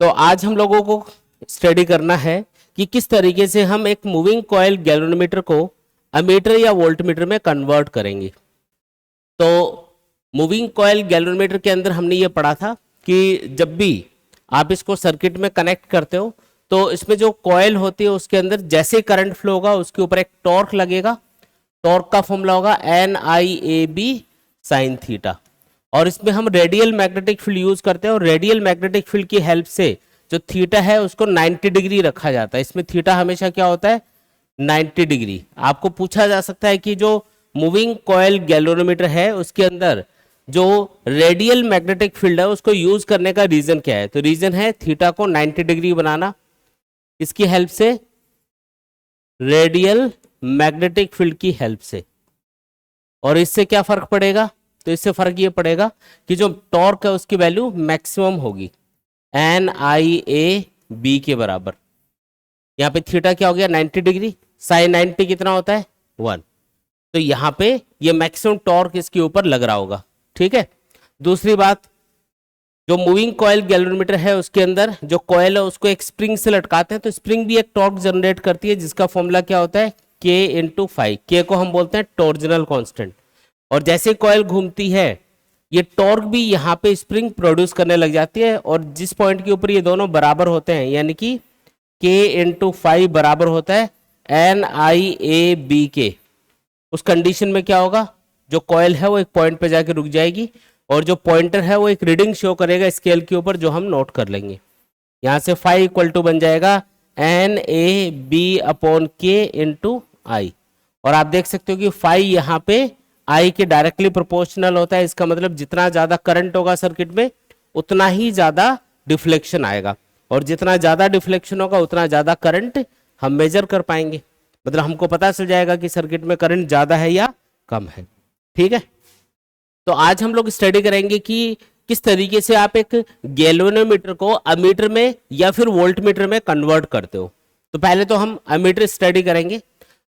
तो आज हम लोगों को स्टडी करना है कि किस तरीके से हम एक मूविंग कॉइल गैल्वेनोमीटर को अमीटर या वोल्टमीटर में कन्वर्ट करेंगे। तो मूविंग कॉइल गैल्वेनोमीटर के अंदर हमने ये पढ़ा था कि जब भी आप इसको सर्किट में कनेक्ट करते हो तो इसमें जो कॉइल होती है उसके अंदर जैसे करंट फ्लो होगा उसके ऊपर एक टॉर्क लगेगा। टॉर्क का फॉर्मूला होगा NIAB साइन थीटा। और इसमें हम रेडियल मैग्नेटिक फील्ड यूज करते हैं और रेडियल मैग्नेटिक फील्ड की हेल्प से जो थीटा है उसको 90 डिग्री रखा जाता है। इसमें थीटा हमेशा क्या होता है 90 डिग्री। आपको पूछा जा सकता है कि जो मूविंग कॉइल गैल्वेनोमीटर है उसके अंदर जो रेडियल मैग्नेटिक फील्ड है उसको यूज करने का रीजन क्या है। तो रीजन है थीटा को 90 डिग्री बनाना, इसकी हेल्प से, रेडियल मैग्नेटिक फील्ड की हेल्प से। और इससे क्या फर्क पड़ेगा, तो इससे फर्क ये पड़ेगा कि जो टॉर्क है उसकी वैल्यू मैक्सिमम होगी NIAB के बराबर। यहाँ पे थीटा क्या हो गया 90 डिग्री, साइन 90 कितना होता है 1। तो यहाँ पे ये मैक्सिमम टॉर्क इसके ऊपर लग रहा होगा। ठीक है। दूसरी बात, जो मूविंग कॉइल गैल्वेनोमीटर है उसके अंदर जो कॉइल है उसको एक स्प्रिंग से लटकाते हैं तो स्प्रिंग भी एक टॉर्क जनरेट करती है जिसका फॉर्मूला क्या होता है K/φ। K को हम बोलते हैं टॉर्जनल कांस्टेंट। और जैसे कॉइल घूमती है ये टॉर्क भी यहाँ पे स्प्रिंग प्रोड्यूस करने लग जाती है और जिस पॉइंट के ऊपर ये दोनों बराबर होते हैं यानी कि K/φ बराबर होता है NIAB के, उस कंडीशन में क्या होगा, जो कॉइल है वो एक पॉइंट पे जाके रुक जाएगी और जो पॉइंटर है वो एक रीडिंग शो करेगा स्केल के ऊपर जो हम नोट कर लेंगे। यहां से φ इक्वल टू बन जाएगा NAB/K/I। और आप देख सकते हो कि φ यहाँ पे I के डायरेक्टली प्रोपोर्शनल होता है। इसका मतलब जितना ज्यादा करंट होगा सर्किट में उतना ही ज्यादा डिफ्लेक्शन आएगा और जितना ज्यादा डिफ्लेक्शन होगा उतना ज्यादा करंट हम मेजर कर पाएंगे। मतलब हमको पता चल जाएगा कि सर्किट में करंट ज्यादा है या कम है। ठीक है। तो आज हम लोग स्टडी करेंगे कि किस तरीके से आप एक गैल्वेनोमीटर को अमीटर में या फिर वोल्टमीटर में कन्वर्ट करते हो। तो पहले तो हम अमीटर स्टडी करेंगे।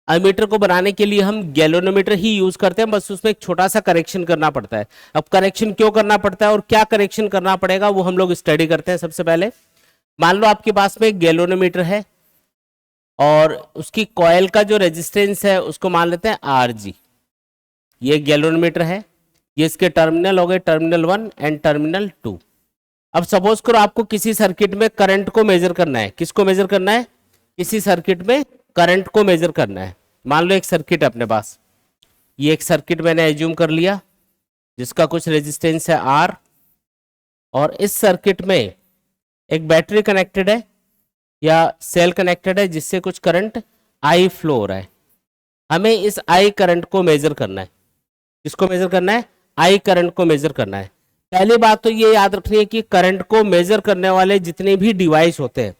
अमीटर को बनाने के लिए हम गैल्वेनोमीटर ही यूज करते हैं, बस उसमें एक छोटा सा करेक्शन करना पड़ता है। अब करेक्शन क्यों करना पड़ता है और क्या करेक्शन करना पड़ेगा वो हम लोग स्टडी करते हैं। सबसे पहले मान लो आपके पास में एक गैल्वेनोमीटर है और उसकी कॉइल का जो रेजिस्टेंस है उसको मान लेते हैं RG। ये गैल्वेनोमीटर है, ये इसके टर्मिनल हो गए टर्मिनल 1 एंड टर्मिनल 2। अब सपोज करो आपको किसी सर्किट में करंट को मेजर करना है। किसको मेजर करना है, किसी सर्किट में करंट को मेजर करना है। मान लो एक सर्किट है अपने पास, ये एक सर्किट मैंने एज्यूम कर लिया जिसका कुछ रेजिस्टेंस है R और इस सर्किट में एक बैटरी कनेक्टेड है या सेल कनेक्टेड है जिससे कुछ करंट I फ्लो हो रहा है। हमें इस I करंट को मेजर करना है। किसको मेजर करना है, I करंट को मेजर करना है। पहली बात तो ये याद रखनी है कि करंट को मेजर करने वाले जितने भी डिवाइस होते हैं,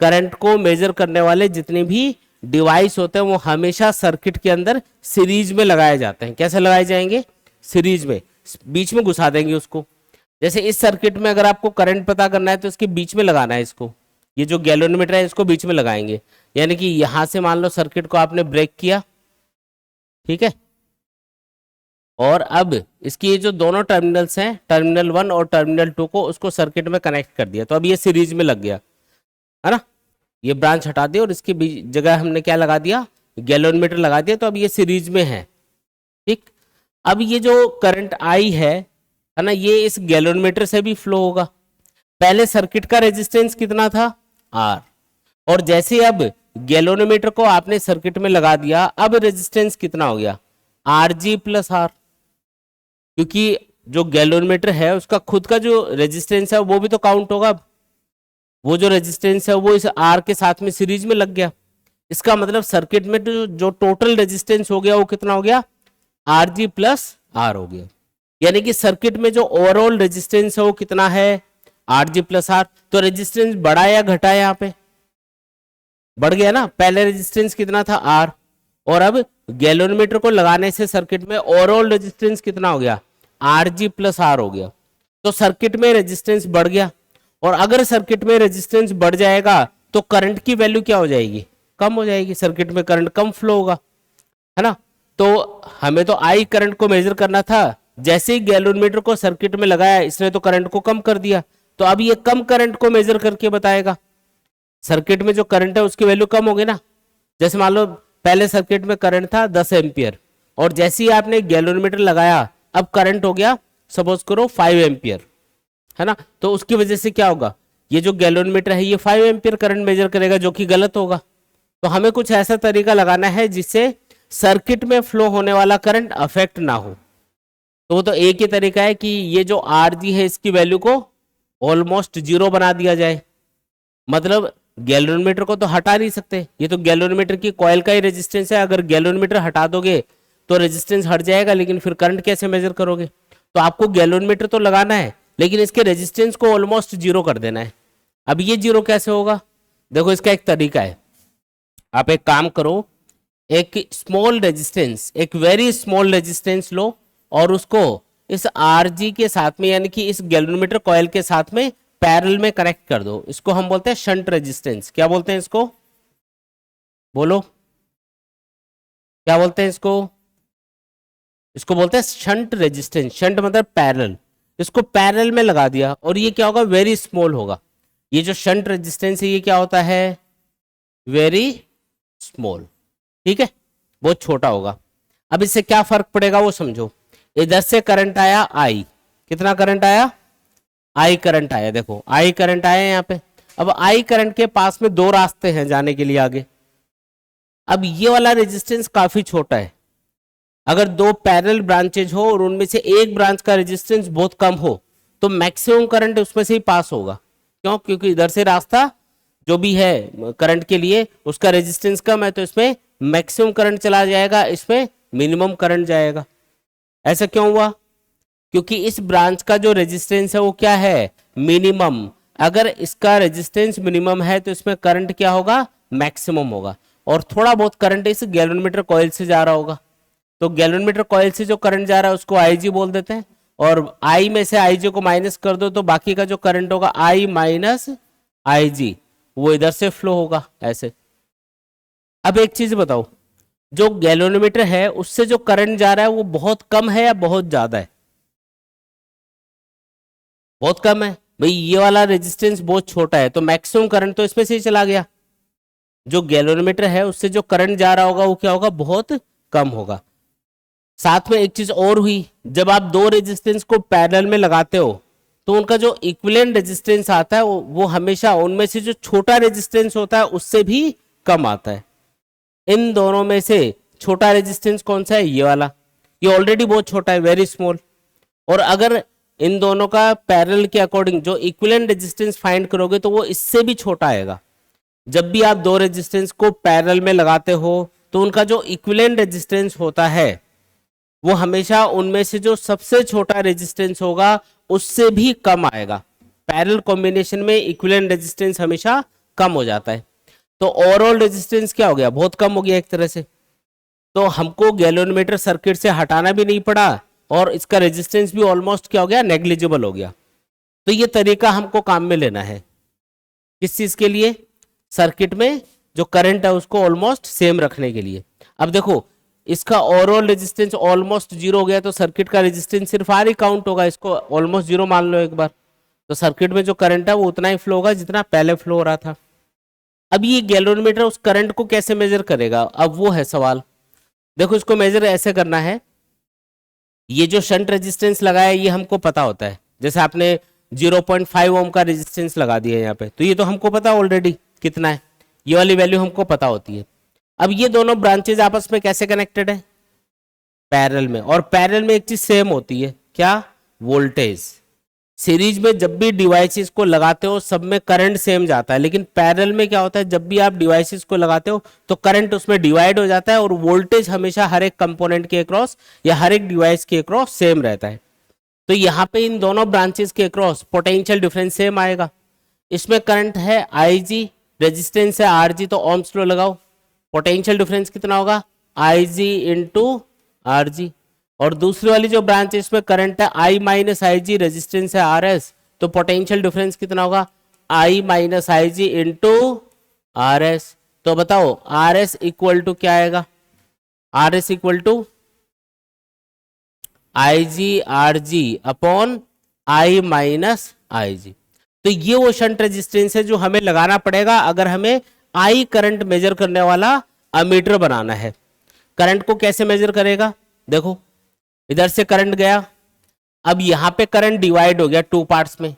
करंट को मेजर करने वाले जितने भी डिवाइस होते हैं वो हमेशा सर्किट के अंदर सीरीज में लगाए जाते हैं। कैसे लगाए जाएंगे, सीरीज में, बीच में घुसा देंगे उसको। जैसे इस सर्किट में अगर आपको करंट पता करना है तो इसके बीच में लगाना है इसको। ये जो गैल्वेनोमीटर है इसको बीच में लगाएंगे, यानी कि यहां से मान लो सर्किट को आपने ब्रेक किया, ठीक है, और अब इसकी ये जो दोनों टर्मिनल्स हैं टर्मिनल 1 और टर्मिनल 2 को उसको सर्किट में कनेक्ट कर दिया तो अब ये सीरीज में लग गया है ना। ये ब्रांच हटा दिया और इसकी जगह हमने क्या लगा दिया, गैल्वेनोमीटर लगा दिया, तो अब ये सीरीज में है। ठीक। अब ये जो करंट I है ना, ये इस गैल्वेनोमीटर से भी फ्लो होगा। पहले सर्किट का रेजिस्टेंस कितना था R, और जैसे अब गैल्वेनोमीटर को आपने सर्किट में लगा दिया अब रेजिस्टेंस कितना हो गया RG+R। क्योंकि जो गैल्वेनोमीटर है उसका खुद का जो रेजिस्टेंस है वो भी तो काउंट होगा। वो जो रेजिस्टेंस है वो इस R के साथ में सीरीज में लग गया। इसका मतलब सर्किट में जो टोटल रेजिस्टेंस हो गया वो कितना हो गया RG+R हो गया। यानी कि सर्किट में जो ओवरऑल रेजिस्टेंस है वो कितना है RG+R। तो रेजिस्टेंस बढ़ा या घटा, यहाँ पे बढ़ गया ना। पहले रेजिस्टेंस कितना था R और अब गैल्वेनोमीटर को लगाने से सर्किट में ओवरऑल रेजिस्टेंस कितना हो गया RG+R हो गया। तो सर्किट में रेजिस्टेंस बढ़ गया और अगर सर्किट में रेजिस्टेंस बढ़ जाएगा तो करंट की वैल्यू क्या हो जाएगी, कम हो जाएगी। सर्किट में करंट कम फ्लो होगा, है ना। तो हमें तो I करंट को मेजर करना था, जैसे ही गैल्वेनोमीटर को सर्किट में लगाया इसने तो करंट को कम कर दिया, तो अब ये कम करंट को मेजर करके बताएगा। सर्किट में जो करंट है उसकी वैल्यू कम होगी ना। जैसे मान लो पहले सर्किट में करंट था 10 एम्पियर और जैसे ही आपने गैल्वेनोमीटर लगाया अब करंट हो गया सपोज करो 5 एम्पियर, है ना। तो उसकी वजह से क्या होगा, ये जो गैल्वेनोमीटर है ये 5 एम्पियर करंट मेजर करेगा, जो कि गलत होगा। तो हमें कुछ ऐसा तरीका लगाना है जिससे सर्किट में फ्लो होने वाला करंट अफेक्ट ना हो। तो वो तो एक ही तरीका है कि ये जो RG है इसकी वैल्यू को ऑलमोस्ट जीरो बना दिया जाए। मतलब गैल्वेनोमीटर को तो हटा नहीं सकते, ये तो गैल्वेनोमीटर की कॉइल का ही रेजिस्टेंस है। अगर गैल्वेनोमीटर हटा दोगे तो रेजिस्टेंस हट जाएगा, लेकिन फिर करंट कैसे मेजर करोगे। तो आपको गैल्वेनोमीटर तो लगाना है लेकिन इसके रेजिस्टेंस को ऑलमोस्ट जीरो कर देना है। अब ये जीरो कैसे होगा, देखो इसका एक तरीका है। आप एक काम करो, एक स्मॉल रेजिस्टेंस, एक वेरी स्मॉल रेजिस्टेंस लो और उसको इस RG के साथ में यानी कि इस गैल्वेनोमीटर कॉइल के साथ में पैरेलल में कनेक्ट कर दो। इसको हम बोलते हैं शंट रेजिस्टेंस। क्या बोलते हैं इसको, बोलो क्या बोलते हैं इसको, इसको बोलते हैं शंट रेजिस्टेंस। शंट मतलब पैरेलल। इसको पैरेलल में लगा दिया और ये क्या होगा, वेरी स्मॉल होगा। ये जो शंट रेजिस्टेंस है ये क्या होता है, वेरी स्मॉल, ठीक है, बहुत छोटा होगा। अब इससे क्या फर्क पड़ेगा वो समझो। इधर से करंट आया I, कितना करंट आया, I करंट आया। देखो I करंट आया यहाँ पे। अब I करंट के पास में दो रास्ते हैं जाने के लिए आगे। अब ये वाला रेजिस्टेंस काफी छोटा है। अगर दो पैरेलल ब्रांचेज हो और उनमें से एक ब्रांच का रेजिस्टेंस बहुत कम हो तो मैक्सिमम करंट उसमें से ही पास होगा। क्यों, क्योंकि इधर से रास्ता जो भी है करंट के लिए उसका रेजिस्टेंस कम है, तो इसमें मैक्सिमम करंट चला जाएगा, इसमें मिनिमम करंट जाएगा। ऐसा क्यों हुआ, क्योंकि इस ब्रांच का जो रेजिस्टेंस है वो क्या है, मिनिमम। अगर इसका रेजिस्टेंस मिनिमम है तो इसमें करंट क्या होगा, मैक्सिमम होगा। और थोड़ा बहुत करंट इस गैल्वेनोमीटर कॉइल से जा रहा होगा, तो गैल्वेनोमीटर कॉइल से जो करंट जा रहा है उसको IG बोल देते हैं। और I में से IG को माइनस कर दो तो बाकी का जो करंट होगा I माइनस IG वो इधर से फ्लो होगा ऐसे। अब एक चीज बताओ, जो गैल्वेनोमीटर है उससे जो करंट जा रहा है वो बहुत कम है या बहुत ज्यादा है, बहुत कम है भाई। ये वाला रेजिस्टेंस बहुत छोटा है तो मैक्सिमम करंट तो इसमें से ही चला गया। जो गैल्वेनोमीटर है उससे जो करंट जा रहा होगा वो क्या होगा, बहुत कम होगा। साथ में एक चीज और हुई, जब आप दो रेजिस्टेंस को पैरेलल में लगाते हो तो उनका जो इक्विवेलेंट रेजिस्टेंस आता है वो हमेशा उनमें से जो छोटा रेजिस्टेंस होता है उससे भी कम आता है। इन दोनों में से छोटा रेजिस्टेंस कौन सा है, ये वाला। ये ऑलरेडी बहुत छोटा है, वेरी स्मॉल। और अगर इन दोनों का पैरेलल के अकॉर्डिंग जो इक्विवेलेंट रेजिस्टेंस फाइंड करोगे तो वो इससे भी छोटा आएगा। जब भी आप दो रेजिस्टेंस को पैरेलल में लगाते हो तो उनका जो इक्विवेलेंट रेजिस्टेंस होता है वो हमेशा उनमें से जो सबसे छोटा रेजिस्टेंस होगा उससे भी कम आएगा। पैरेलल कॉम्बिनेशन में इक्विवेलेंट रेजिस्टेंस हमेशा कम हो जाता है। तो ओवरऑल रेजिस्टेंस क्या हो गया, बहुत कम हो गया एक तरह से। तो हमको गैल्वेनोमीटर सर्किट से हटाना भी नहीं पड़ा और इसका रेजिस्टेंस भी ऑलमोस्ट क्या हो गया, नेग्लिजिबल हो गया। तो ये तरीका हमको काम में लेना है, किस चीज के लिए, सर्किट में जो करंट है उसको ऑलमोस्ट सेम रखने के लिए। अब देखो इसका ओवरऑल रेजिस्टेंस ऑलमोस्ट जीरो हो गया तो सर्किट का रेजिस्टेंस सिर्फ R ही काउंट होगा, इसको ऑलमोस्ट जीरो मान लो एक बार। तो सर्किट में जो करंट है वो उतना ही फ्लो होगा जितना पहले फ्लो हो रहा था। अब ये गैल्वेनोमीटर उस करंट को कैसे मेजर करेगा, अब वो है सवाल। देखो इसको मेजर ऐसे करना है, ये जो शंट रेजिस्टेंस लगाया है ये हमको पता होता है। जैसे आपने 0.5 ओम का रेजिस्टेंस लगा दिया है यहाँ पे, तो ये तो हमको पता ऑलरेडी कितना है, ये वाली वैल्यू हमको पता होती है। अब ये दोनों ब्रांचेज आपस में कैसे कनेक्टेड है, पैरेलल में। और पैरेलल में एक चीज सेम होती है, क्या, वोल्टेज। सीरीज में जब भी डिवाइसेस को लगाते हो सब में करंट सेम जाता है, लेकिन पैरेलल में क्या होता है, जब भी आप डिवाइसेस को लगाते हो तो करंट उसमें डिवाइड हो जाता है और वोल्टेज हमेशा हर एक कंपोनेंट के अक्रॉस या हर एक डिवाइस के अक्रॉस सेम रहता है। तो यहाँ पे इन दोनों ब्रांचेस के अक्रॉस पोटेंशियल डिफरेंस सेम आएगा। इसमें करंट है IG, रेजिस्टेंस है RG, तो ओम्स लॉ लगाओ। पोटेंशियल डिफरेंस कितना होगा, IG इंटू RG। और दूसरी वाली जो ब्रांच है इसमें करंट है I माइनस IG, रेजिस्टेंस है RS, तो पोटेंशियल डिफरेंस कितना होगा, I minus IG into RS। तो बताओ RS इक्वल टू क्या आएगा, RS equal to IG RG upon I minus IG। तो ये वो शंट रेजिस्टेंस है जो हमें लगाना पड़ेगा अगर हमें आई करंट मेजर करने वाला अमीटर बनाना है। करंट को कैसे मेजर करेगा, देखो इधर से करंट गया, अब यहां पे करंट डिवाइड हो गया टू पार्ट्स में,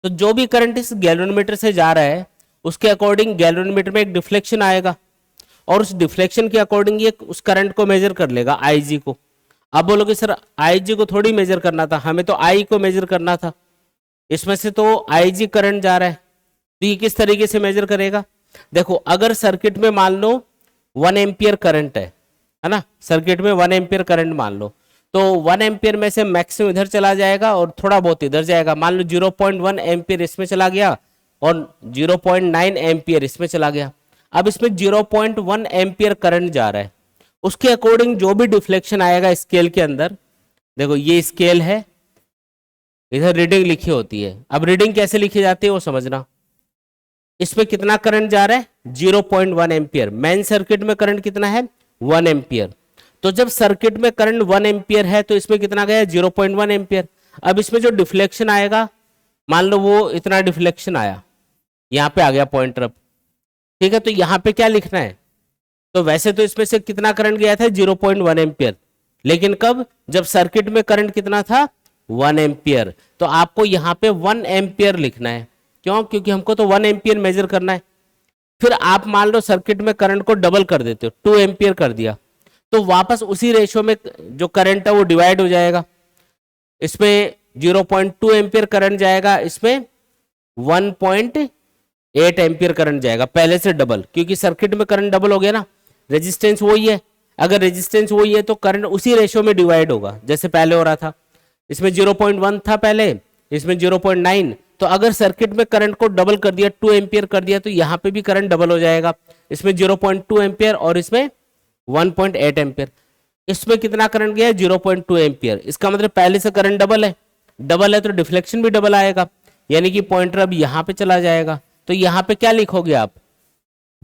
तो जो भी करंट इस गैल्वेनोमीटर से जा रहा है उसके अकॉर्डिंग गैल्वेनोमीटर में एक डिफ्लेक्शन आएगा और उस डिफ्लेक्शन के अकॉर्डिंग ये उस करंट को मेजर कर लेगा, आईजी को। अब बोलोगे सर आईजी को थोड़ी मेजर करना था, हमें तो आई को मेजर करना था, इसमें से तो आईजी करंट जा रहा है, तो ये किस तरीके से मेजर करेगा। देखो अगर सर्किट में मान लो 1 एम्पियर करंट है ना, सर्किट में 1 एम्पियर करंट मान लो, तो 1 एम्पियर में से मैक्सिमम इधर चला जाएगा और थोड़ा बहुत इधर जाएगा। मान लो 0.1 एम्पियर इसमें चला गया और 0.9 एम्पियर इसमें चला गया। अब इसमें 0.1 एम्पियर करंट जा रहा है, उसके अकॉर्डिंग जो भी डिफ्लेक्शन आएगा स्केल के अंदर, देखो ये स्केल है, इधर रीडिंग लिखी होती है। अब रीडिंग कैसे लिखी जाती है वो समझना। इसमें कितना करंट जा रहा है 0.1 एम्पियर, मेन सर्किट में करंट कितना है 1 एम्पियर, तो जब सर्किट में करंट 1 एम्पियर है तो इसमें कितना गया 0.1 एम्पियर। अब इसमें जो डिफ्लेक्शन आएगा, मान लो वो इतना डिफ्लेक्शन आया, यहां पे आ गया पॉइंटर अप, ठीक है, तो यहां पे क्या लिखना है, तो वैसे तो इसमें से कितना करंट गया था 0.1 एम्पियर, लेकिन कब, जब सर्किट में करंट कितना था 1 एम्पियर, तो आपको यहां पे 1 एम्पियर लिखना है। क्यों, क्योंकि हमको तो 1 एम्पियर मेजर करना है। फिर आप मान लो सर्किट में करंट को डबल कर देते हो, 2 एम्पियर कर दिया, तो वापस उसी रेशियो में जो करंट है वो डिवाइड हो जाएगा, इसमें 0.2 एम्पियर करंट जाएगा, इसमें 1.8 एम्पियर करंट जाएगा, पहले से डबल, क्योंकि सर्किट में करंट डबल हो गया ना, रेजिस्टेंस वही है, अगर रेजिस्टेंस वही है तो करंट उसी रेशियो में डिवाइड होगा जैसे पहले हो रहा था। इसमें 0.1 था पहले, इसमें 0.9, तो अगर सर्किट में करंट को डबल कर दिया 2 एम्पियर कर दिया तो यहां पे भी करंट डबल हो जाएगा, इसमें 0.2 एम्पियर और इसमें 1.8 एम्पियर। इसमें कितना करंट गया 0.2 एम्पियर, इसका मतलब पहले से करंट डबल है, डबल है तो डिफ्लेक्शन भी डबल आएगा, यानी कि पॉइंटर अब यहां पे चला जाएगा। तो यहां पे क्या लिखोगे आप,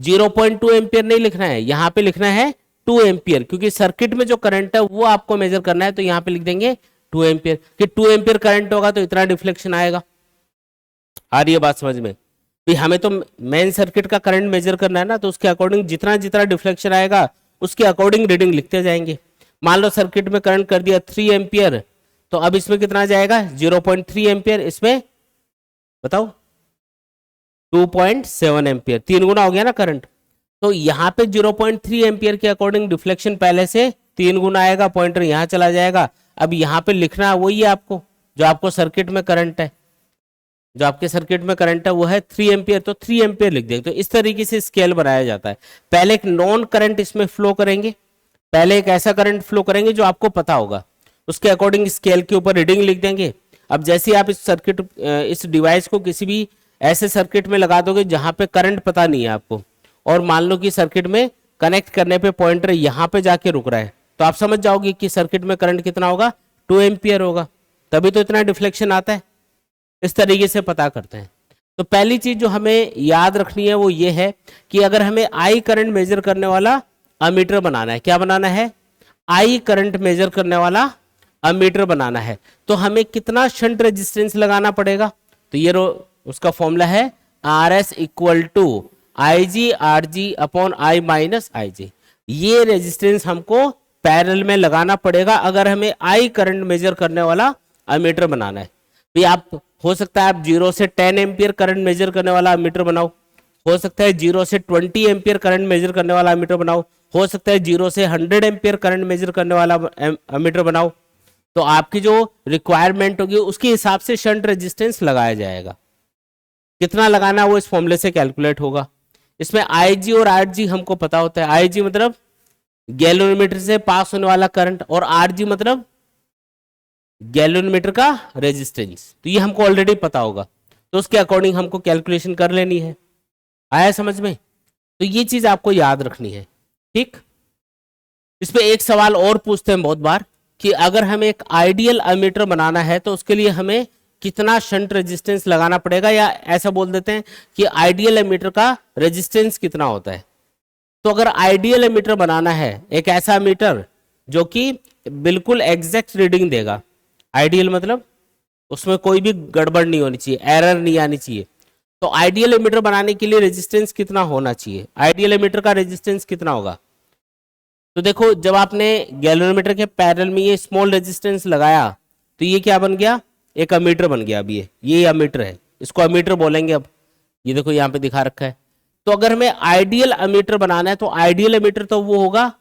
0.2 एम्पियर नहीं लिखना है, यहां पे लिखना है 2 एम्पियर, क्योंकि सर्किट में जो करंट है वो आपको मेजर करना है, तो यहां पे लिख देंगे 2 एम्पियर कि 2 एम्पियर करंट होगा तो इतना डिफ्लेक्शन आएगा। आ रही है बात समझ में, भी हमें तो मेन सर्किट का करंट मेजर करना है ना, तो उसके अकॉर्डिंग जितना जितना डिफ्लेक्शन आएगा उसके अकॉर्डिंग रीडिंग लिखते जाएंगे। मान लो सर्किट में करंट कर दिया 3 एम्पियर, तो अब इसमें कितना जाएगा 0.3 एम्पियर, इसमें बताओ 2.7 एम्पियर, 3 गुना हो गया ना करंट, तो यहाँ पे 0.3 एम्पियर के अकॉर्डिंग डिफ्लेक्शन पहले से 3 गुना आएगा, पॉइंटर यहाँ चला जाएगा। अब यहाँ पे लिखना वही है आपको जो आपको सर्किट में करंट है, जो आपके सर्किट में करंट है वो है 3 एम्पियर, तो 3 एम्पियर लिख देंगे। तो इस तरीके से स्केल बनाया जाता है। पहले एक नॉन करंट इसमें फ्लो करेंगे, पहले एक ऐसा करंट फ्लो करेंगे जो आपको पता होगा, उसके अकॉर्डिंग स्केल के ऊपर रीडिंग लिख देंगे। अब जैसे ही आप इस सर्किट इस डिवाइस को किसी भी ऐसे सर्किट में लगा दोगे जहां पे करंट पता नहीं है आपको, और मान लो कि सर्किट में कनेक्ट करने पे पॉइंटर यहाँ पे जाके रुक रहा है, तो आप समझ जाओगे कि सर्किट में करंट कितना होगा 2 एम्पियर होगा, तभी तो इतना डिफ्लेक्शन आता है। इस तरीके से पता करते हैं। तो पहली चीज जो हमें याद रखनी है वो ये है कि अगर हमें आई करंट मेजर करने वाला अमीटर बनाना है, क्या बनाना है, आई करंट मेजर करने वाला अमीटर बनाना है, तो हमें कितना शंट रेजिस्टेंस लगाना पड़ेगा। तो ये उसका फॉर्मूला है RS equal to IG RG upon I minus IG। ये रेजिस्टेंस हमको पैरेलल में लगाना पड़ेगा अगर हमें आई करंट मेजर करने वाला अमीटर बनाना है। भी आप हो सकता है आप 0 से 10 एम्पियर करंट मेजर करने वाला अमीटर बनाओ, हो सकता है 0 से 20 एम्पियर करंट मेजर करने वाला अमीटर बनाओ, हो सकता है 0 से 100 एम्पियर करंट मेजर करने वाला अमीटर बनाओ। तो आपकी जो रिक्वायरमेंट होगी उसके हिसाब से शंट रेजिस्टेंस लगाया जाएगा। कितना लगाना वो इस फॉर्मूले से कैलकुलेट होगा। इसमें IG और RG हमको पता होता है, IG मतलब गैल्वेनोमीटर से पास होने वाला करंट और RG मतलब गैल्वेनोमीटर का रेजिस्टेंस, तो ये हमको ऑलरेडी पता होगा, तो उसके अकॉर्डिंग हमको कैलकुलेशन कर लेनी है। आया समझ में, तो ये चीज आपको याद रखनी है। ठीक, इस पे एक सवाल और पूछते हैं बहुत बार कि अगर हमें एक आइडियल अमीटर बनाना है तो उसके लिए हमें कितना शंट रेजिस्टेंस लगाना पड़ेगा, या ऐसा बोल देते हैं कि आइडियल एमीटर का रेजिस्टेंस कितना होता है। तो अगर आइडियल एमीटर बनाना है, एक ऐसा एमीटर जो कि बिल्कुल एग्जैक्ट रीडिंग देगा, आइडियल मतलब उसमें कोई भी गड़बड़ नहीं होनी चाहिए, एरर नहीं आनी चाहिए। तो आइडियल एमीटर बनाने के लिए रेजिस्टेंस कितना होना चाहिए, आइडियल एमीटर का रेजिस्टेंस कितना होगा? तो देखो जब आपने गैल्वेनोमीटर के पैरेलल में ये स्मॉल रेजिस्टेंस लगाया तो ये क्या बन गया, एक अमीटर बन गया। अब ये अमीटर है, इसको अमीटर बोलेंगे। अब ये देखो यहाँ पे दिखा रखा है। तो अगर हमें आइडियल अमीटर बनाना है तो आइडियल अमीटर तो वो होगा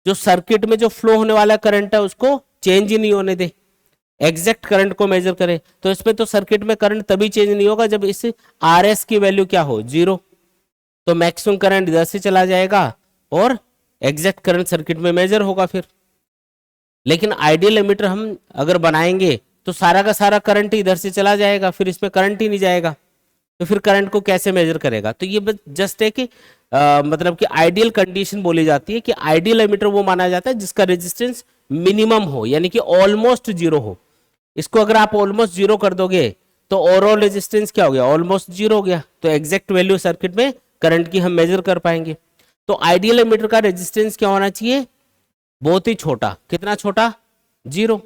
जो सर्किट में जो फ्लो होने वाला करंट है उसको चेंज ही नहीं होने दे, एग्जैक्ट करंट को मेजर करे। तो इसमें तो सर्किट में करंट तभी चेंज नहीं होगा जब इस RS की वैल्यू क्या हो, 0। तो मैक्सिमम करंट इधर से चला जाएगा और एग्जैक्ट करंट सर्किट में मेजर होगा फिर। लेकिन आइडियल एमीटर हम अगर बनाएंगे तो सारा का सारा करंट इधर से चला जाएगा, फिर इसमें करंट ही नहीं जाएगा, तो फिर करंट को कैसे मेजर करेगा? तो ये जस्ट है कि मतलब कि आइडियल कंडीशन बोली जाती है कि आइडियल एमीटर वो माना जाता है जिसका रेजिस्टेंस मिनिमम हो, यानी कि ऑलमोस्ट जीरो हो। इसको अगर आप ऑलमोस्ट जीरो कर दोगे तो ओवरऑल रेजिस्टेंस क्या हो गया, ऑलमोस्ट जीरो हो गया। तो एग्जैक्ट वैल्यू सर्किट में करंट की हम मेजर कर पाएंगे। तो आइडियल एमीटर का रेजिस्टेंस क्या होना चाहिए, बहुत ही छोटा। कितना छोटा, 0।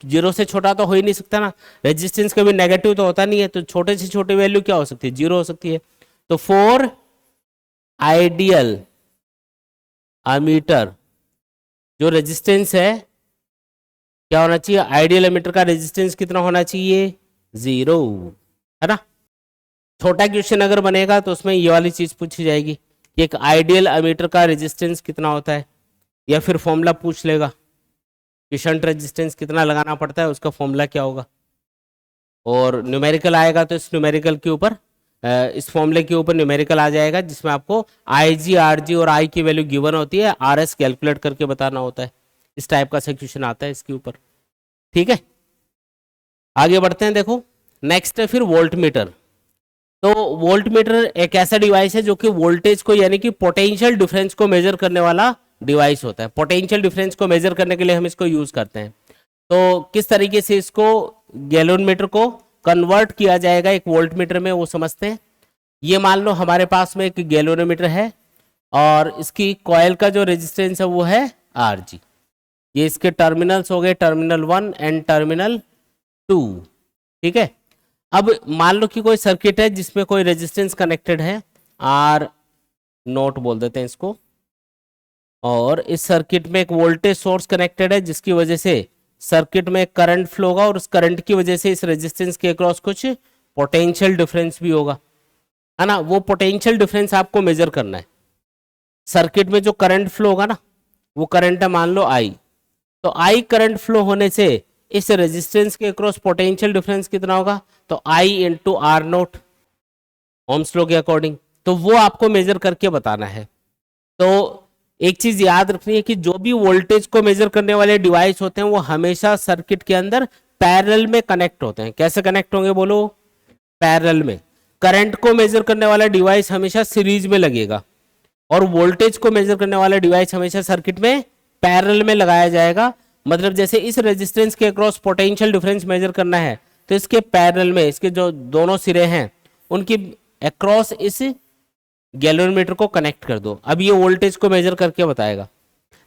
जीरो से छोटा तो हो ही नहीं सकता ना, रेजिस्टेंस कभी नेगेटिव तो होता नहीं है। तो छोटे से छोटी वैल्यू क्या हो सकती है, 0 हो सकती है। तो फॉर आइडियल अमीटर जो रेजिस्टेंस है क्या होना चाहिए, आइडियल एमीटर का रेजिस्टेंस कितना होना चाहिए, 0, है ना। छोटा क्वेश्चन अगर बनेगा तो उसमें ये वाली चीज पूछी जाएगी कि एक आइडियल एमीटर का रेजिस्टेंस कितना होता है, या फिर फॉर्मूला पूछ लेगा कि शंट रेजिस्टेंस कितना लगाना पड़ता है, उसका फॉर्मूला क्या होगा। और न्यूमेरिकल आएगा तो इस न्यूमेरिकल के ऊपर, इस फॉर्मूले के ऊपर न्यूमेरिकल आ जाएगा जिसमें आपको IG, RG और I की वैल्यू गिवन होती है, RS कैलकुलेट करके बताना होता है। इस टाइप का क्वेश्चन आता है इसके ऊपर, ठीक है। आगे बढ़ते हैं। देखो नेक्स्ट है फिर वोल्ट मीटर। तो वोल्ट मीटर एक ऐसा डिवाइस है जो कि वोल्टेज को यानी कि पोटेंशियल डिफरेंस को मेजर करने वाला डिवाइस होता है। पोटेंशियल डिफरेंस को मेजर करने के लिए हम इसको यूज करते हैं। तो किस तरीके से इसको गैल्वेनोमीटर को कन्वर्ट किया जाएगा एक वोल्ट मीटर में, वो समझते हैं। ये मान लो हमारे पास में एक गैल्वेनोमीटर है और इसकी कॉइल का जो रेजिस्टेंस है वो है RG। ये इसके टर्मिनल्स हो गए, टर्मिनल 1 एंड टर्मिनल 2, ठीक है। अब मान लो कि कोई सर्किट है जिसमें कोई रेजिस्टेंस कनेक्टेड है, R0 बोल देते हैं इसको, और इस सर्किट में एक वोल्टेज सोर्स कनेक्टेड है जिसकी वजह से सर्किट में करंट फ्लो होगा और उस करंट की वजह से इस रेजिस्टेंस के अक्रॉस कुछ पोटेंशियल डिफरेंस भी होगा, है ना। वो पोटेंशियल डिफरेंस आपको मेजर करना है। सर्किट में जो करंट फ्लो होगा ना, वो करंट है मान लो I। तो I करंट फ्लो होने से इस रेजिस्टेंस के अक्रॉस पोटेंशियल डिफरेंस कितना होगा, तो I into R0 Ohm's law के अकॉर्डिंग। तो वो आपको मेजर करके बताना है। तो एक चीज याद रखनी है कि जो भी वोल्टेज को मेजर करने वाले डिवाइस होते हैं वो हमेशा सर्किट के अंदर पैरेलल में कनेक्ट होते हैं। कैसे कनेक्ट होंगे बोलो, पैरेलल में। करंट को मेजर करने वाला डिवाइस हमेशा सीरीज में लगेगा और वोल्टेज को मेजर करने वाला डिवाइस हमेशा सर्किट में पैरेलल में लगाया जाएगा। मतलब जैसे इस रेजिस्टेंस के अक्रॉस पोटेंशियल डिफरेंस मेजर करना है तो इसके पैरेलल में इसके जो दोनों सिरे हैं उनकी अक्रॉस इस गैल्वेनोमीटर को कनेक्ट कर दो। अब ये वोल्टेज को मेजर करके बताएगा,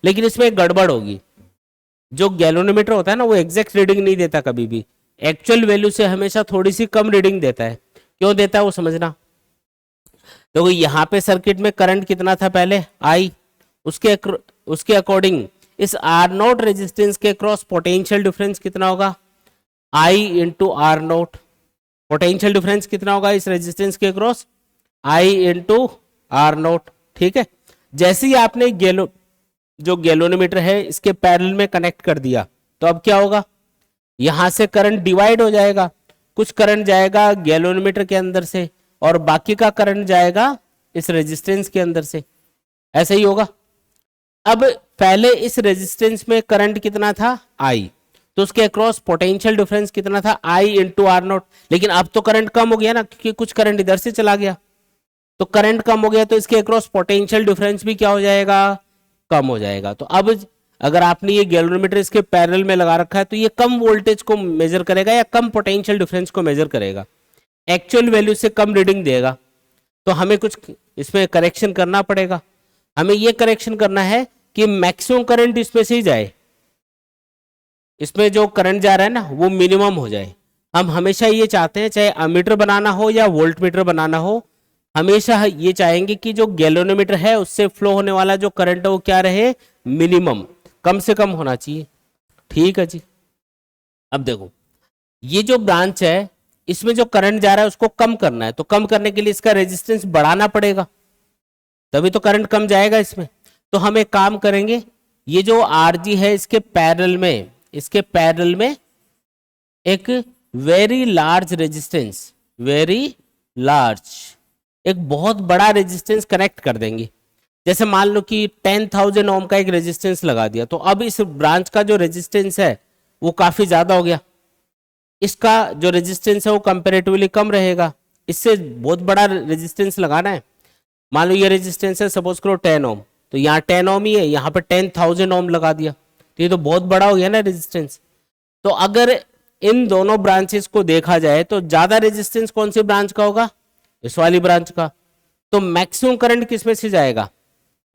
लेकिन इसमें एक गड़बड़ होगी। जो गैल्वेनोमीटर होता है ना वो एग्जैक्ट रीडिंग नहीं देता कभी भी, एक्चुअल वैल्यू से हमेशा थोड़ी सी कम रीडिंग देता है। क्यों देता है वो समझना। तो यहाँ पे सर्किट में करंट कितना था पहले, I, उसके अकॉर्डिंग इस R0 रेजिस्टेंस के क्रॉस पोटेंशियल डिफरेंस कितना होगा, I into R0। Potential difference कितना होगा इस रेजिस्टेंस के क्रॉस, I इंटू R0, ठीक है। जैसे ही आपने जो गैल्वेनोमीटर है इसके पैरेलल में कनेक्ट कर दिया तो अब क्या होगा, यहां से करंट डिवाइड हो जाएगा। कुछ करंट जाएगा गैल्वेनोमीटर के अंदर से और बाकी का करंट जाएगा इस रेजिस्टेंस के अंदर से, ऐसा ही होगा। अब पहले इस रेजिस्टेंस में करंट कितना था, I, तो उसके अक्रॉस पोटेंशियल डिफरेंस कितना था, I इंटू R0। लेकिन अब तो करंट कम हो गया ना, क्योंकि कुछ करंट इधर से चला गया। तो करंट कम हो गया तो इसके अक्रॉस पोटेंशियल डिफरेंस भी क्या हो जाएगा, कम हो जाएगा। तो अब अगर आपने ये गैल्वेनोमीटर इसके पैरेलल में लगा रखा है तो ये कम वोल्टेज को मेजर करेगा या कम पोटेंशियल डिफरेंस को मेजर करेगा, एक्चुअल वैल्यू से कम रीडिंग देगा। तो हमें कुछ इसमें करेक्शन करना पड़ेगा। हमें ये करेक्शन करना है कि मैक्सिमम करंट इसमें से ही जाए, इसमें जो करंट जा रहा है ना वो मिनिमम हो जाए। हम हमेशा ये चाहते हैं, चाहे अमीटर बनाना हो या वोल्ट मीटर बनाना हो, हमेशा ये चाहेंगे कि जो गैल्वेनोमीटर है उससे फ्लो होने वाला जो करंट है वो क्या रहे, मिनिमम, कम से कम होना चाहिए। ठीक है जी। अब देखो ये जो ब्रांच है इसमें जो करंट जा रहा है उसको कम करना है, तो कम करने के लिए इसका रेजिस्टेंस बढ़ाना पड़ेगा, तभी तो करंट कम जाएगा इसमें। तो हम एक काम करेंगे, ये जो आरजी है इसके पैरेलल में एक very large resistance, very large, एक बहुत बड़ा रेजिस्टेंस कनेक्ट कर देंगे। जैसे मान लो कि 10,000 ओम का एक रेजिस्टेंस लगा दिया, तो अब इस ब्रांच का जो रेजिस्टेंस है वो काफी ज्यादा हो गया, इसका जो रेजिस्टेंस है वो कंपेरेटिवली कम रहेगा, इससे बहुत बड़ा रेजिस्टेंस लगाना है। मान लो ये रेजिस्टेंस है सपोज करो 10 ओम, तो यहाँ 10 ओम ही है, यहाँ पे 10,000 ओम लगा दिया, तो ये तो बहुत बड़ा हो गया ना रेजिस्टेंस। तो अगर इन दोनों ब्रांचेस को देखा जाए तो ज्यादा रेजिस्टेंस कौन सी ब्रांच का होगा, इस वाली ब्रांच का। तो मैक्सिमम करंट किसमें से जाएगा,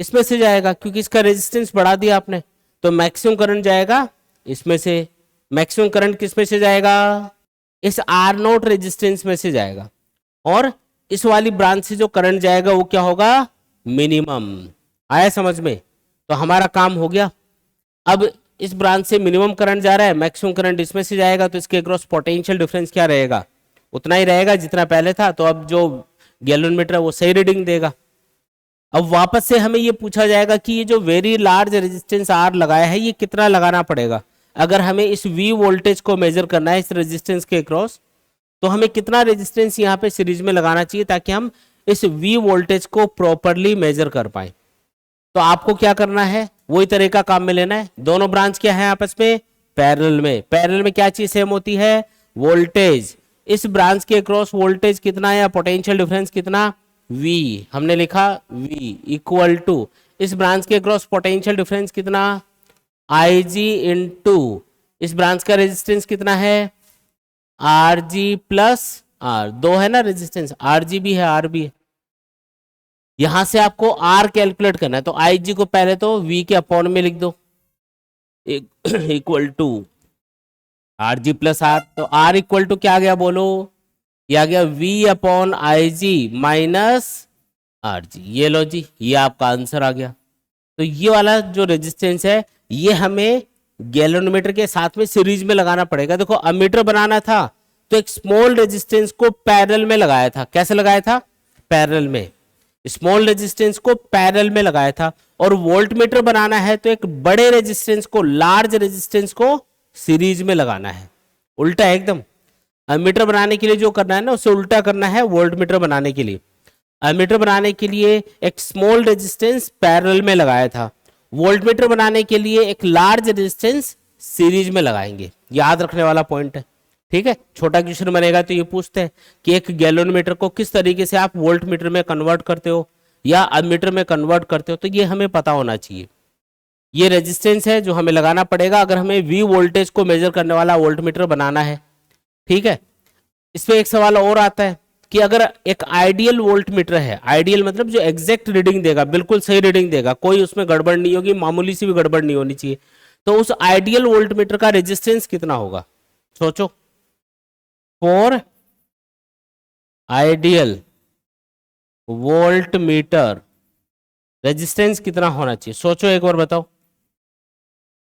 इसमें से जाएगा, क्योंकि इसका रेजिस्टेंस बढ़ा दिया आपने, तो मैक्सिमम करंट जाएगा इसमें से। मैक्सिमम करंट किसमें से जाएगा, इस आर नोट रेजिस्टेंस में से जाएगा, और इस वाली ब्रांच से जो करंट जाएगा वो क्या होगा, मिनिमम। आया समझ में? तो हमारा काम हो गया। अब इस ब्रांच से मिनिमम करंट जा रहा है, मैक्सिमम करंट इसमें से जाएगा, तो इसके अक्रॉस पोटेंशियल डिफरेंस क्या रहेगा, उतना ही रहेगा जितना पहले था। तो अब जो गैल्वेनोमीटर है वो सही रीडिंग देगा। अब वापस से हमें ये पूछा जाएगा कि ये जो वेरी लार्ज रेजिस्टेंस आर लगाया है ये कितना लगाना पड़ेगा। अगर हमें इस वी वोल्टेज को मेजर करना है इस रेजिस्टेंस के अक्रॉस, तो हमें कितना रेजिस्टेंस यहाँ पे सीरीज में लगाना चाहिए ताकि हम इस वी वोल्टेज को प्रॉपरली मेजर कर पाए। तो आपको क्या करना है, वही तरह का काम में लेना है। दोनों ब्रांच क्या है आपस में, पैरेलल में। पैरेलल में क्या चीज सेम होती है, वोल्टेज। इस ब्रांच के अक्रॉस वोल्टेज कितना है या पोटेंशियल डिफरेंस कितना, V, हमने लिखा V इक्वल टू इस ब्रांच के अक्रॉस पोटेंशियल डिफरेंस कितना, IG इंटू इस ब्रांच का रेजिस्टेंस कितना है, RG प्लस R। दो है ना रेजिस्टेंस, RG भी है R भी है। यहां से आपको R कैलकुलेट करना है, तो IG को पहले तो V के अपॉन में लिख दो equal to RG plus R। तो R इक्वल टू क्या आ गया बोलो, ये आ गया V upon IG minus RG। ये लो जी, ये आपका आंसर आ गया। तो ये वाला जो रेजिस्टेंस है ये हमें गैल्वेनोमीटर के साथ में सीरीज में लगाना पड़ेगा। देखो अमीटर बनाना था तो एक स्मॉल रेजिस्टेंस को पैरेलल में लगाया था। कैसे लगाया था, पैरेलल में, स्मॉल रेजिस्टेंस को पैरेलल में लगाया था। और वोल्टमीटर बनाना है तो एक बड़े रेजिस्टेंस को, लार्ज रेजिस्टेंस को सीरीज में लगाना है। उल्टा है एकदम। अमीटर बनाने के लिए जो करना है ना उसे उल्टा करना है वोल्टमीटर बनाने के लिए। अमीटर बनाने के लिए एक स्मॉल रेजिस्टेंस पैरेलल में लगाया था, वोल्टमीटर बनाने के लिए एक लार्ज रेजिस्टेंस सीरीज में लगाएंगे। याद रखने वाला पॉइंट है, ठीक है। छोटा क्वेश्चन बनेगा तो ये पूछते हैं कि एक गैल्वेनोमीटर को किस तरीके से आप वोल्टमीटर में कन्वर्ट करते हो या अमीटर में कन्वर्ट करते हो, तो ये हमें पता होना चाहिए। ये रेजिस्टेंस है जो हमें लगाना पड़ेगा अगर हमें वी वोल्टेज को मेजर करने वाला वोल्टमीटर बनाना है, ठीक है। इसमें एक सवाल और आता है कि अगर एक आइडियल वोल्टमीटर है, आइडियल मतलब जो एग्जैक्ट रीडिंग देगा, बिल्कुल सही रीडिंग देगा, कोई उसमें गड़बड़ नहीं होगी, मामूली सी भी गड़बड़ नहीं होनी चाहिए, तो उस आइडियल वोल्टमीटर का रेजिस्टेंस कितना होगा, सोचो। फॉर आइडियल वोल्टमीटर रेजिस्टेंस कितना होना चाहिए, सोचो एक बार बताओ।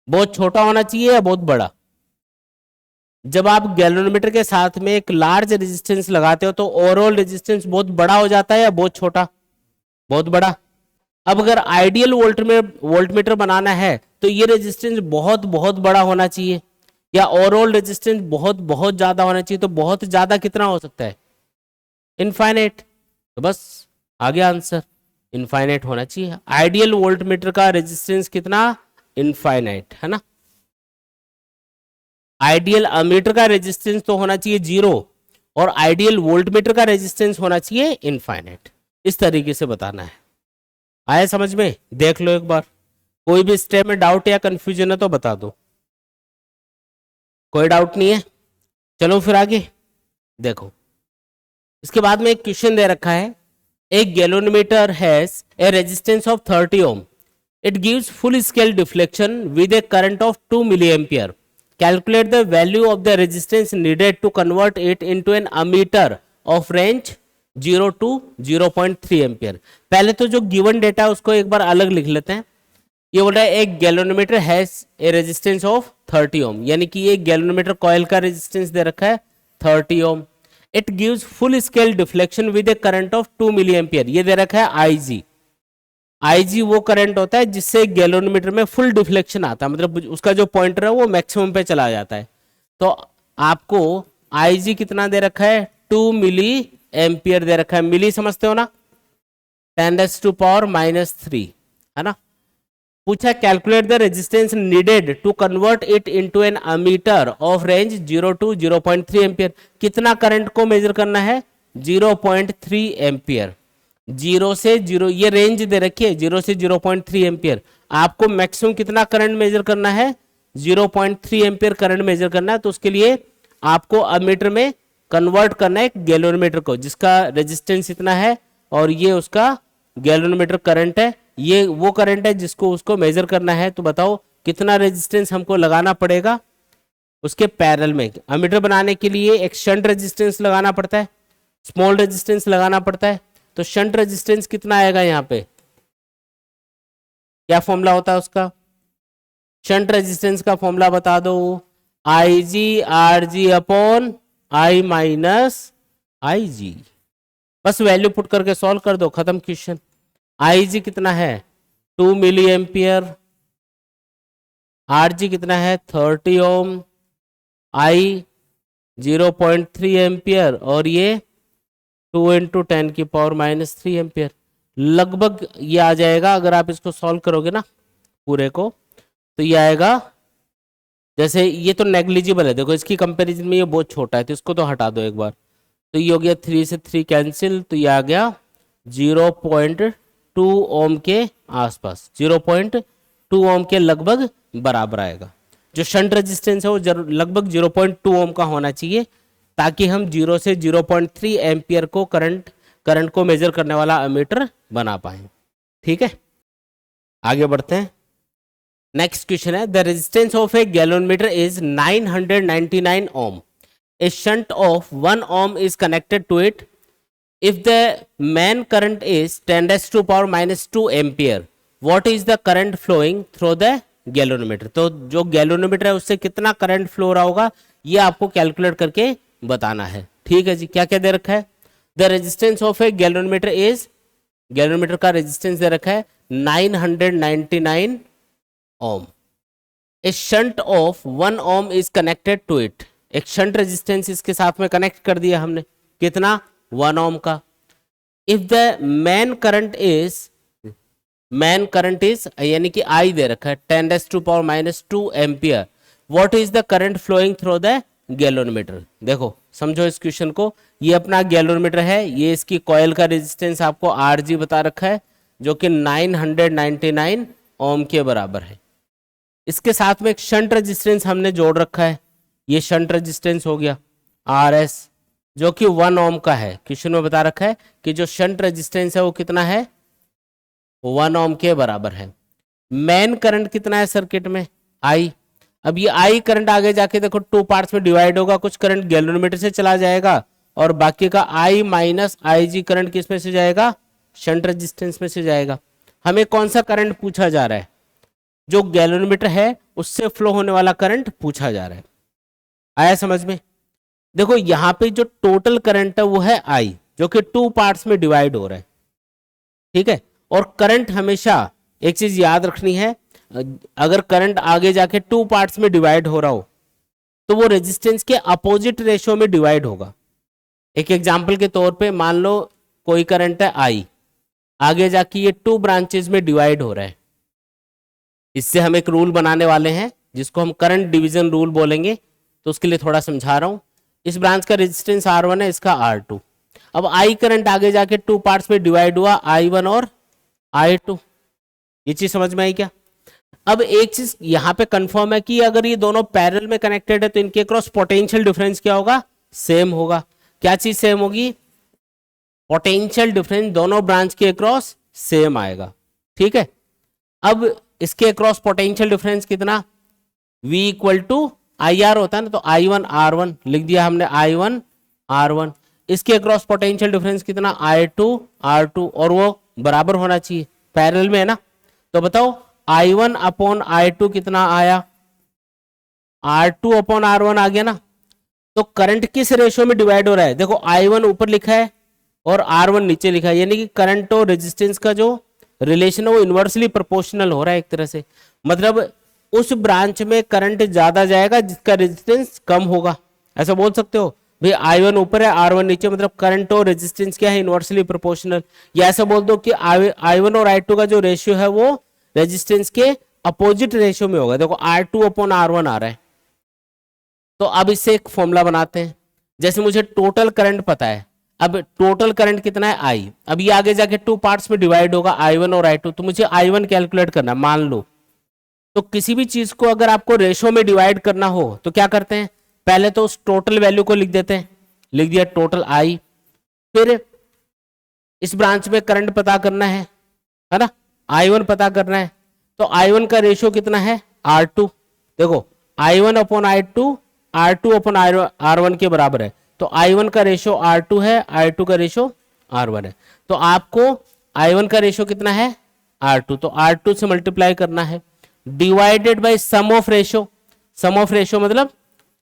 बहुत छोटा होना चाहिए या बहुत बड़ा? जब आप गैल्वेनोमीटर के साथ में एक लार्ज रेजिस्टेंस लगाते हो तो ओवरऑल रेजिस्टेंस बहुत बड़ा हो जाता है या बहुत छोटा? बहुत बड़ा। अब अगर आइडियल वोल्टमीटर बनाना है तो ये रेजिस्टेंस बहुत बहुत बड़ा होना चाहिए या ओवरऑल रेजिस्टेंस बहुत बहुत ज्यादा होना चाहिए। तो बहुत ज्यादा कितना हो सकता है, इनफाइनाइट। तो बस आ गया आंसर, इनफाइनाइट होना चाहिए। आइडियल वोल्टमीटर का रेजिस्टेंस कितना, इनफाइनाइट, है ना। आइडियल अमीटर का रेजिस्टेंस तो होना चाहिए 0 और आइडियल वोल्टमीटर का रेजिस्टेंस होना चाहिए इनफाइनाइट। इस तरीके से बताना है। आया समझ में? देख लो एक बार, कोई भी स्टेप में डाउट या कंफ्यूजन है तो बता दो। कोई डाउट नहीं है? चलो फिर आगे देखो। इसके बाद में एक क्वेश्चन दे रखा है, एक galvanometer has a resistance of 30 ohm, it gives full scale deflection with a current of 2 milli ampere, calculate the value of the resistance needed to convert it into an ammeter of range 0 to 0.3 ampere. पहले तो जो given data है उसको एक बार अलग लिख लेते हैं। ये बोल रहा है एक galvanometer has a resistance of 30 ohm, यानी कि ये गैल्वेनोमीटर कॉइल का रेजिस्टेंस दे रखा है 30 ohm. It gives full scale deflection with a current of 2 milli ampere, ये दे रखा है आईजी। आईजी वो करंट होता है जिससे गैल्वेनोमीटर में फुल डिफ्लेक्शन आता है, मतलब उसका जो पॉइंटर है वो मैक्सिमम पे चला जाता है। तो आपको आईजी कितना दे रखा है 2 मिली एम्पियर दे रखा है। मिली समझते हो ना, 10⁻³ है ना। पूछा calculate the resistance needed to convert it into an ammeter of range 0 to 0.3 ampere. कितना करंट को मेजर करना है 0.3 एम्पियर। 0 से 0, ये रेंज दे रखी है 0 से 0.3 एम्पियर। आपको मैक्सिमम कितना करंट मेजर करना है 0.3 एम्पियर करंट मेजर करना है। तो उसके लिए आपको अमीटर में कन्वर्ट करना है एक गैल्वेनोमीटर को जिसका रेजिस्टेंस इतना है और ये उसका गैल्वेनोमीटर करंट है, ये वो करंट है जिसको उसको मेजर करना है। तो बताओ कितना रेजिस्टेंस हमको लगाना पड़ेगा उसके पैरेलल में। अमीटर बनाने के लिए एक शंट रेजिस्टेंस लगाना पड़ता है, स्मॉल रेजिस्टेंस लगाना पड़ता है। तो शंट रेजिस्टेंस कितना आएगा यहाँ पे, क्या फॉर्मूला होता है उसका? शंट रेजिस्टेंस का फॉर्मूला बता दो, IG/R/I-I जी। बस वैल्यू पुट करके सॉल्व कर दो, खत्म क्वेश्चन। IG कितना है 2 मिली एम्पियर, RG कितना है 30 ओम, I 0.3 एम्पियर और ये 2 × 10⁻³ एम्पियर। लगभग ये आ जाएगा, अगर आप इसको सॉल्व करोगे ना पूरे को तो ये आएगा, जैसे ये तो नेग्लिजिबल है, देखो इसकी कंपैरिजन में ये बहुत छोटा है तो इसको तो हटा दो एक बार। तो ये हो गया 3 से 3 कैंसिल, तो ये आ गया 0.2 ओम के आसपास, 0.2 ओम के लगभग बराबर आएगा। जो शंट रेजिस्टेंस है वो लगभग 0.2 ओम का होना चाहिए ताकि हम 0 से 0.3 एम्पियर को करंट को मेजर करने वाला अमीटर बना पाए। ठीक है, आगे बढ़ते हैं। नेक्स्ट क्वेश्चन है the resistance of a galvanometer is 999 ohm. A shunt of 1 ohm is connected to it. If the main current is 10⁻⁻² ampere, what is the current flowing through the galvanometer? तो जो galvanometer है उससे कितना current flow हो रहा होगा ये आपको कैलकुलेट करके बताना है। ठीक है जी, क्या क्या दे रखा है? The resistance of a galvanometer is, galvanometer का रेजिस्टेंस दे रखा है 999 ohm. A shunt of 1 ohm is connected to it, एक शंट रेजिस्टेंस इसके साथ में कनेक्ट कर दिया हमने, कितना 1 ओम का। If the main current is यानी कि I दे रखा है 10⁻² ampere, what is the current flowing through the galvanometer. देखो समझो इस क्वेश्चन को, ये अपना गैल्वेनोमीटर है, ये इसकी कॉइल का रेजिस्टेंस आपको RG बता रखा है जो कि 999 ओम के बराबर है। इसके साथ में एक शंट रेजिस्टेंस हमने जोड़ रखा है, ये शंट रेजिस्टेंस हो गया RS जो कि 1 ओम का है। क्वेश्चन में बता रखा है कि जो शंट रेजिस्टेंस है वो कितना है 1 ओम के बराबर है। मेन करंट कितना है सर्किट में I। अब ये I करंट आगे जाके देखो 2 पार्ट्स में डिवाइड होगा, कुछ करंट गैल्वेनोमीटर से चला जाएगा और बाकी का I माइनस IG करंट किस में से जाएगा, शंट रेजिस्टेंस में से जाएगा। हमें कौन सा करंट पूछा जा रहा है, जो गैल्वेनोमीटर है उससे फ्लो होने वाला करंट पूछा जा रहा है। आया समझ में? देखो यहां पे जो टोटल करंट है वो है I जो कि 2 पार्ट्स में डिवाइड हो रहा है। ठीक है, और करंट हमेशा एक चीज याद रखनी है, अगर करंट आगे जाके 2 पार्ट्स में डिवाइड हो रहा हो तो वो रेजिस्टेंस के अपोजिट रेशियो में डिवाइड होगा। एक एग्जांपल के तौर पे मान लो कोई करंट है I, आगे जाके ये 2 ब्रांचेस में डिवाइड हो रहा है। इससे हम एक रूल बनाने वाले हैं जिसको हम करंट डिवीजन रूल बोलेंगे, तो उसके लिए थोड़ा समझा रहा हूं। इस ब्रांच का रेजिस्टेंस R1 है, इसका R2। अब I करंट आगे जाके 2 पार्ट्स में डिवाइड हुआ, I1 और I2। ये चीज समझ में आई क्या? अब एक चीज यहां पे कंफर्म है कि अगर ये दोनों पैरेलल में कनेक्टेड है तो इनके क्रॉस पोटेंशियल डिफरेंस क्या होगा, सेम होगा। क्या चीज सेम होगी, पोटेंशियल डिफरेंस दोनों ब्रांच के क्रॉस सेम आएगा। ठीक है, अब इसके क्रॉस पोटेंशियल डिफरेंस कितना, V = IR होता है ना, तो I1R1 लिख दिया हमने, I1R1। इसके अक्रॉस पोटेंशियल डिफरेंस कितना, I2R2, और वो बराबर होना चाहिए, पैरेलल में है ना। तो बताओ I1/I2 कितना आया, R2/R1 आ गया ना। तो करंट किस रेशियो में डिवाइड हो रहा है, देखो I1 ऊपर लिखा है और R1 नीचे लिखा है, यानी कि करंट और रेजिस्टेंस का जो रिलेशन है वो इनवर्सली प्रोपोर्शनल हो रहा है एक तरह से। मतलब उस ब्रांच में करंट ज्यादा जाएगा जिसका रेजिस्टेंस कम होगा, ऐसा बोल सकते हो भाई। I1 ऊपर है, R1 नीचे, मतलब करंट और रेजिस्टेंस क्या है, इनवर्सली प्रोपोर्शनल। या ऐसा बोल दो कि I1 और I2 का जो रेशियो है वो रेजिस्टेंस के अपोजिट रेशियो में होगा। देखो R2/R1 आ रहा है, तो अब इससे एक फॉर्मूला बनाते हैं। जैसे मुझे टोटल करंट पता है, अब टोटल करंट कितना है, I। अब ये आगे जाके टू पार्ट्स में डिवाइड होगा, I1 और I2। तो मुझे I1 कैलकुलेट करना है, मान लो। तो किसी भी चीज को अगर आपको रेशो में डिवाइड करना हो तो क्या करते हैं, पहले तो उस टोटल वैल्यू को लिख देते हैं, लिख दिया टोटल I। फिर इस ब्रांच में करंट पता करना है ना, I1 पता करना है। तो I1 का रेशियो कितना है, R2। देखो I1/I2 R2/R1 के बराबर है। तो I1 का रेशियो R2 है, I2 का रेशियो R1 है। तो आपको I1 का रेशियो कितना है, R2। तो R2 से मल्टीप्लाई करना है, divided by sum of ratio. Sum of ratio मतलब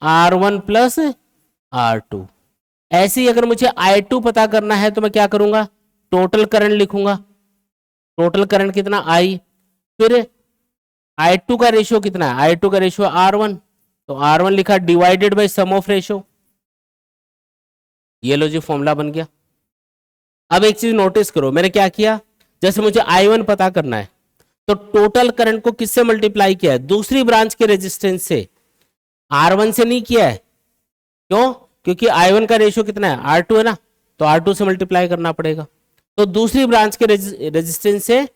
R1 प्लस R2। ऐसे ही अगर मुझे I2 पता करना है तो मैं क्या करूंगा, टोटल करंट लिखूंगा। टोटल करंट कितना, I। फिर I2 का रेशियो कितना है, I2 का रेशियो R1, तो R1 लिखा, divided by sum of ratio. ये लो जी, फॉर्मूला बन गया। अब एक चीज नोटिस करो, मैंने क्या किया, जैसे मुझे I1 पता करना है तो टोटल करंट को किससे मल्टीप्लाई किया है, दूसरी ब्रांच के रेजिस्टेंस से, R1 से नहीं किया है। क्यों, क्योंकि I1 का रेशियो कितना है, R2 है ना, तो R2 से मल्टीप्लाई करना पड़ेगा। तो दूसरी ब्रांच के रेजिस्टेंस से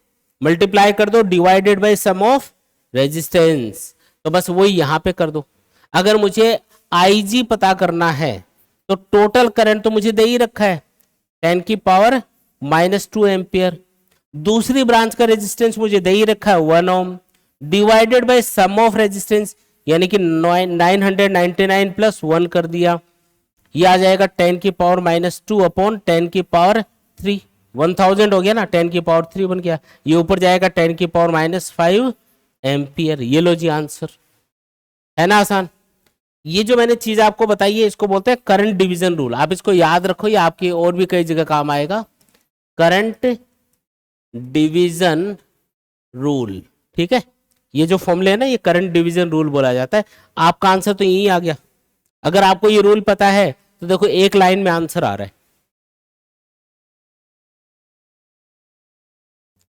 मल्टीप्लाई कर दो, divided by sum of resistance. तो बस वही यहां पे कर दो। अगर मुझे IG पता करना है तो टोटल करंट तो मुझे दे ही रखा है, 10⁻⁻2 एम्पियर। दूसरी ब्रांच का रेजिस्टेंस मुझे दे ही रखा है 1 ohm, divided by sum of resistance, यानी कि 999 प्लस 1 कर दिया। ये आ जाएगा 10⁻2/10⁻3, 1000 हो गया ना, 10⁻3 बन गया। ये ऊपर जाएगा 10⁻5 एम्पियर। ये लो जी आंसर, है ना आसान। ये जो मैंने चीज आपको बताई है इसको बोलते हैं करंट डिवीजन रूल। आप इसको याद रखो, ये आपकी और भी कई जगह काम आएगा, करंट डिवीजन रूल। ठीक है, ये जो फॉर्मूले है ना, ये करंट डिवीजन रूल बोला जाता है। आपका आंसर तो यही आ गया। अगर आपको ये रूल पता है तो देखो एक लाइन में आंसर आ रहा है।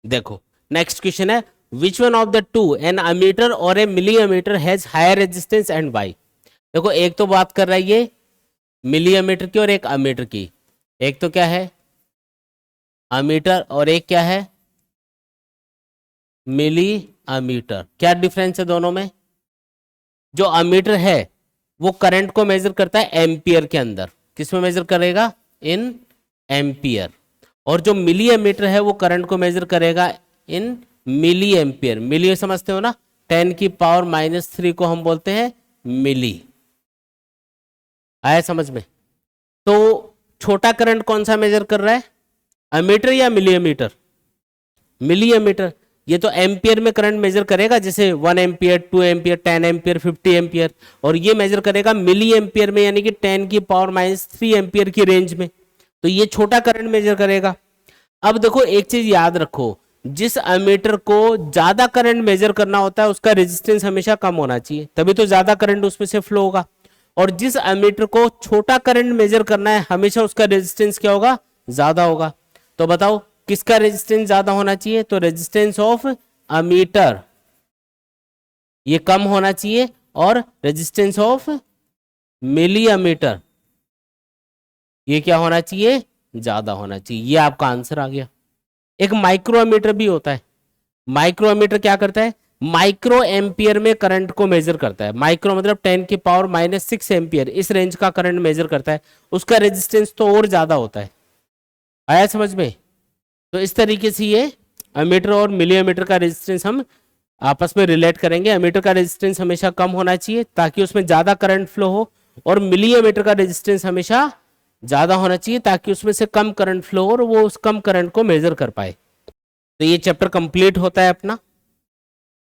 देखो नेक्स्ट क्वेश्चन है, which one of the two, an ammeter और a milliammeter has higher resistance and why. देखो एक तो बात कर रहा है ये मिली अमीटर की और एक अमीटर की। एक तो क्या है अमीटर और एक क्या है मिली अमीटर। क्या डिफरेंस है दोनों में, जो अमीटर है वो करंट को मेजर करता है एम्पियर के अंदर, किसमें मेजर करेगा, इन एम्पियर। और जो मिली एमीटर है वो करंट को मेजर करेगा इन मिली एम्पियर। मिली समझते हो ना, 10⁻³ को हम बोलते हैं मिली। आया समझ में। तो छोटा करंट कौन सा मेजर कर रहा है, अमीटर या मिली एमीटर, मिली एमीटर। ये तो एम्पियर में करंट मेजर करेगा, जैसे 1 एम्पियर, 2 एम्पियर, 10 एम्पियर, 50 एम्पियर। और ये मेजर करेगा मिली एम्पियर में, यानी कि 10⁻³ एम्पियर की रेंज में। तो ये छोटा करंट मेजर करेगा। अब देखो एक चीज याद रखो, जिस अमीटर को ज्यादा करंट मेजर करना होता है उसका रेजिस्टेंस हमेशा कम होना चाहिए, तभी तो ज्यादा करंट उसमें से फ्लो होगा। और जिस अमीटर को छोटा करंट मेजर करना है हमेशा उसका रेजिस्टेंस क्या होगा, ज्यादा होगा। तो बताओ किसका रेजिस्टेंस ज्यादा होना चाहिए, तो रेजिस्टेंस ऑफ अमीटर ये कम होना चाहिए, और रेजिस्टेंस ऑफ मिली अमीटर ये क्या होना चाहिए, ज्यादा होना चाहिए। ये आपका आंसर आ गया। एक माइक्रोमीटर भी होता है। माइक्रोमीटर क्या करता है, माइक्रो एम्पियर में करंट को मेजर करता है। माइक्रो मतलब 10⁻⁻6 एम्पियर, इस रेंज का करंट मेजर करता है। उसका रेजिस्टेंस तो और ज्यादा होता है। आया समझ में। तो इस तरीके से ये अमीटर और मिली अमीटर का रेजिस्टेंस हम आपस में रिलेट करेंगे। एमीटर का रेजिस्टेंस हमेशा कम होना चाहिए ताकि उसमें ज्यादा करंट फ्लो हो, और मिली एमीटर का रेजिस्टेंस हमेशा ज्यादा होना चाहिए ताकि उसमें से कम करंट फ्लो हो और वो उस कम करंट को मेजर कर पाए। तो ये चैप्टर कंप्लीट होता है अपना।